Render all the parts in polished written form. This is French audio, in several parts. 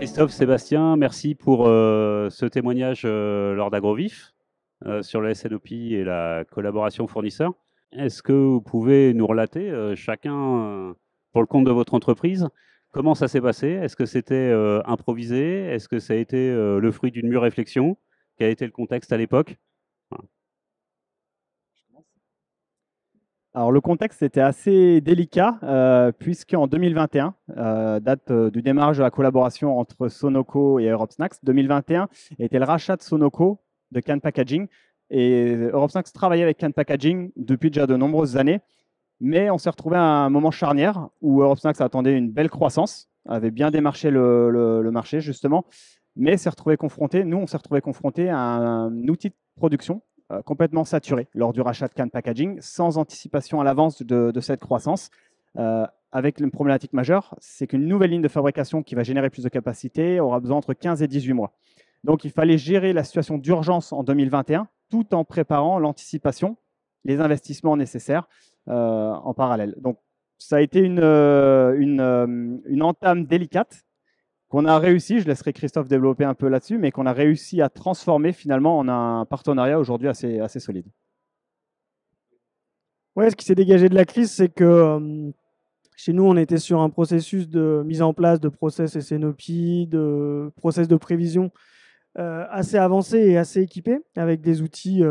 Christophe, Sébastien, merci pour ce témoignage lors d'AgroVif sur le SNOP et la collaboration fournisseur. Est-ce que vous pouvez nous relater, chacun pour le compte de votre entreprise, comment ça s'est passé? Est-ce que c'était improvisé? Est-ce que ça a été le fruit d'une mûre réflexion? Quel était le contexte à l'époque? Voilà. Alors le contexte était assez délicat puisqu'en 2021, date du démarrage de la collaboration entre Sonoco et Europe Snacks, 2021 était le rachat de Sonoco de Can Packaging et Europe Snacks travaillait avec Can Packaging depuis déjà de nombreuses années, mais on s'est retrouvé à un moment charnière où Europe Snacks attendait une belle croissance, avait bien démarché le marché justement, mais s'est retrouvé confronté, nous on s'est retrouvé confronté à un outil de production complètement saturé lors du rachat de Can Packaging, sans anticipation à l'avance de cette croissance. Avec une problématique majeure, c'est qu'une nouvelle ligne de fabrication qui va générer plus de capacité aura besoin entre 15 et 18 mois. Donc il fallait gérer la situation d'urgence en 2021 tout en préparant l'anticipation, les investissements nécessaires en parallèle. Donc ça a été une entame délicate qu'on a réussi, je laisserai Christophe développer un peu là-dessus, mais qu'on a réussi à transformer finalement en un partenariat aujourd'hui assez solide. Ouais, ce qui s'est dégagé de la crise, c'est que chez nous, on était sur un processus de mise en place de process SNOP, de process de prévision assez avancé et assez équipé, avec des outils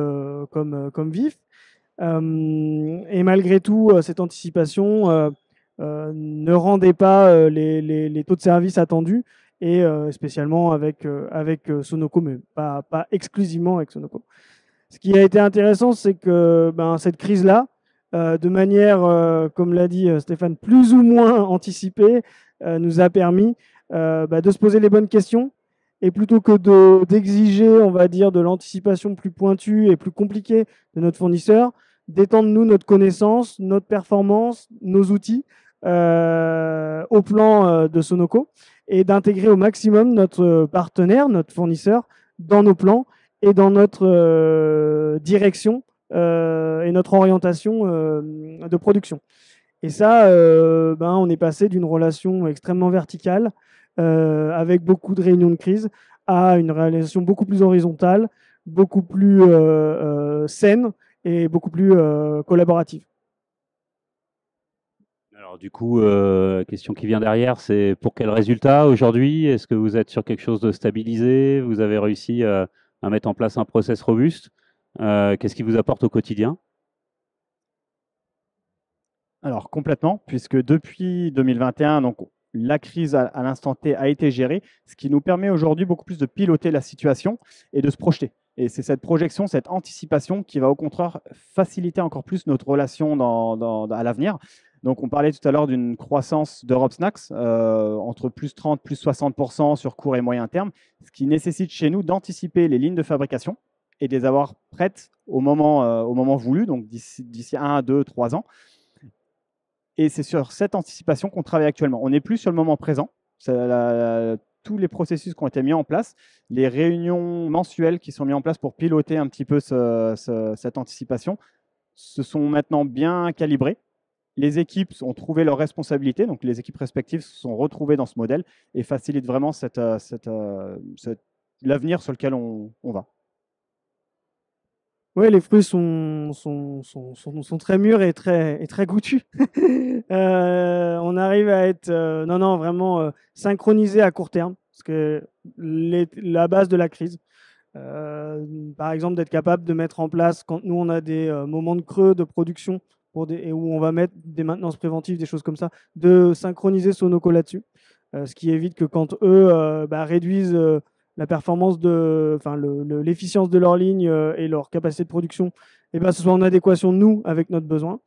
comme VIF. Et malgré tout, cette anticipation ne rendait pas les taux de service attendus, et spécialement avec Sonoco, mais pas exclusivement avec Sonoco. Ce qui a été intéressant, c'est que cette crise-là, de manière, comme l'a dit Stéphane, plus ou moins anticipée, nous a permis de se poser les bonnes questions. Et plutôt que d'exiger, on va dire, de l'anticipation plus pointue et plus compliquée de notre fournisseur, d'étendre nous notre connaissance, notre performance, nos outils au plan de Sonoco, et d'intégrer au maximum notre partenaire, notre fournisseur, dans nos plans et dans notre direction et notre orientation de production. Et ça, on est passé d'une relation extrêmement verticale, avec beaucoup de réunions de crise, à une relation beaucoup plus horizontale, beaucoup plus saine et beaucoup plus collaborative. Alors du coup, question qui vient derrière, c'est pour quel résultat aujourd'hui? Est-ce que vous êtes sur quelque chose de stabilisé? Vous avez réussi à mettre en place un process robuste? Qu'est-ce qui vous apporte au quotidien? Alors complètement, puisque depuis 2021, donc, la crise à l'instant T a été gérée, ce qui nous permet aujourd'hui beaucoup plus de piloter la situation et de se projeter. Et c'est cette projection, cette anticipation qui va au contraire faciliter encore plus notre relation à l'avenir. Donc on parlait tout à l'heure d'une croissance d'Europe Snacks entre plus 30, plus 60% sur court et moyen terme, ce qui nécessite chez nous d'anticiper les lignes de fabrication et de les avoir prêtes au moment voulu, donc d'ici 1, 2, 3 ans. Et c'est sur cette anticipation qu'on travaille actuellement. On n'est plus sur le moment présent. Tous les processus qui ont été mis en place, les réunions mensuelles qui sont mises en place pour piloter un petit peu cette anticipation, se sont maintenant bien calibrées. Les équipes ont trouvé leurs responsabilités, donc les équipes respectives se sont retrouvées dans ce modèle et facilitent vraiment l'avenir sur lequel on va. Oui, les fruits sont très mûrs et très goûtus. On arrive à être vraiment synchronisé à court terme, parce que la base de la crise, par exemple, d'être capable de mettre en place, quand nous on a des moments de creux de production et où on va mettre des maintenances préventives, des choses comme ça, de synchroniser Sonoco là-dessus, ce qui évite que quand eux réduisent la performance l'efficience de leur ligne et leur capacité de production, ce soit en adéquation nous avec notre besoin.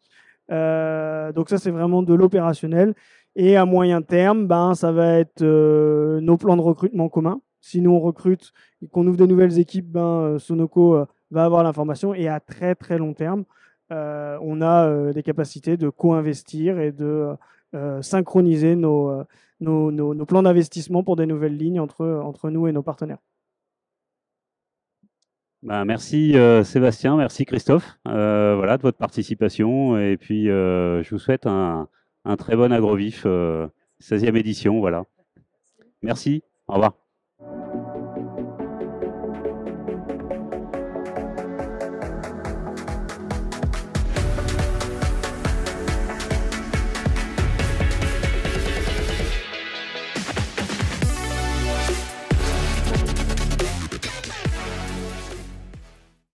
Donc ça, c'est vraiment de l'opérationnel. Et à moyen terme, ça va être nos plans de recrutement communs. Si nous on recrute et qu'on ouvre de nouvelles équipes, Sonoco va avoir l'information. Et à très très long terme, on a des capacités de co-investir et de synchroniser nos plans d'investissement pour des nouvelles lignes entre nous et nos partenaires. Merci Sébastien, merci Christophe de votre participation. Et puis je vous souhaite un très bon AgroVif 16e édition. Voilà. Merci. Au revoir. Au revoir.